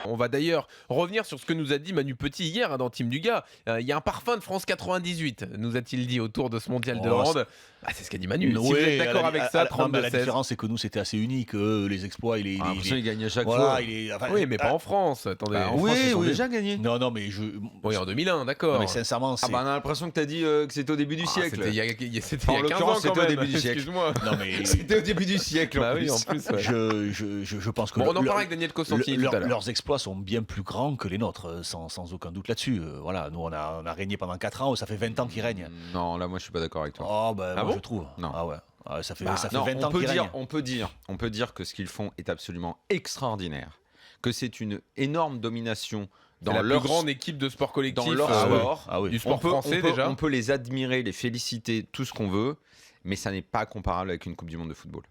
On va d'ailleurs revenir sur ce que nous a dit Manu Petit hier dans Team Dugas. Il y a un parfum de France 98, nous a-t-il dit autour de ce mondial de hand. C'est ce qu'a dit Manu. Si vous êtes d'accord avec ça, 32-16. La différence, c'est que nous, c'était assez unique. Les exploits, il gagne à chaque fois. Oui, mais pas en France. Attendez. En France, ils ont déjà gagné. Non, mais Oui, en 2001, d'accord. Mais sincèrement, on a l'impression que tu as dit que c'était au début du siècle. C'était il y a 15 ans, c'était au début du siècle. Excuse-moi. Non, mais c'était au début du siècle. Bah oui, en plus. Je pense que on en parlera avec Daniel Cosentini tout à l'heure. Leurs exploits sont bien plus grands que les nôtres, sans aucun doute là-dessus. Voilà, nous, on a régné pendant 4 ans, ça fait 20 ans qu'ils règnent. Non, là, moi, je suis pas d'accord avec toi. Oh, moi, bon je trouve. Non. Ah ouais. Ça fait 20 ans qu'ils règnent. On peut dire que ce qu'ils font est absolument extraordinaire, que c'est une énorme domination dans la plus grande équipe de sport collectif dans leur sport. Du sport français déjà. On peut les admirer, les féliciter, tout ce qu'on veut, mais ça n'est pas comparable avec une Coupe du Monde de football.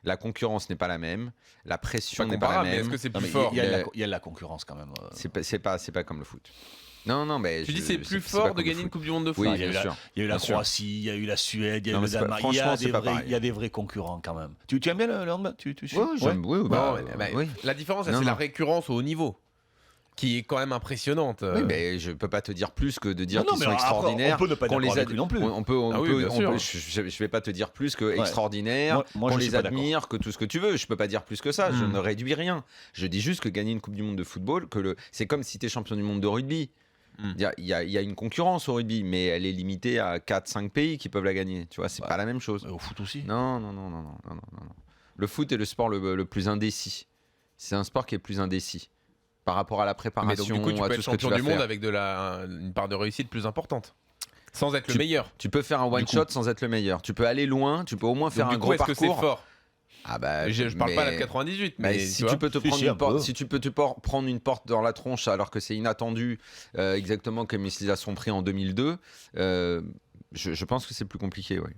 La concurrence n'est pas la même, la pression n'est pas la même. Mais est-ce que c'est plus fort? Il y a de la concurrence quand même. C'est pas comme le foot. Non, mais tu dis c'est plus fort de gagner une Coupe du Monde de foot. Oui, il y a eu la Croatie, il y a eu la Suède, il y a eu le Danemark. Il y a des vrais concurrents quand même. Tu aimes bien le handball? Oui, j'aime. Oui. La différence, c'est la récurrence au haut niveau, qui est quand même impressionnante. Oui, mais je peux pas te dire plus que de dire qu'ils sont extraordinaires. On peut ne pas d'accord avec lui non plus. Je vais pas te dire plus que extraordinaire, qu'on les admire, que tout ce que tu veux. Je peux pas dire plus que ça. Je ne réduis rien. Je dis juste que gagner une Coupe du Monde de football, c'est comme si tu es champion du monde de rugby. Il y a une concurrence au rugby, mais elle est limitée à 4-5 pays qui peuvent la gagner. Tu vois, c'est pas la même chose. Au foot aussi. Non. Le foot est le sport le plus indécis. C'est un sport qui est plus indécis par rapport à la préparation. Mais donc, du coup, tu peux être champion du monde avec une part de réussite plus importante, sans être le meilleur. Tu peux faire un one shot sans être le meilleur. Tu peux aller loin. Tu peux au moins faire un gros parcours. Est-ce que c'est fort? Je parle pas de la 98, mais si tu peux te prendre une porte dans la tronche alors que c'est inattendu, exactement comme ils se la sont pris en 2002, je pense que c'est plus compliqué. Ouais.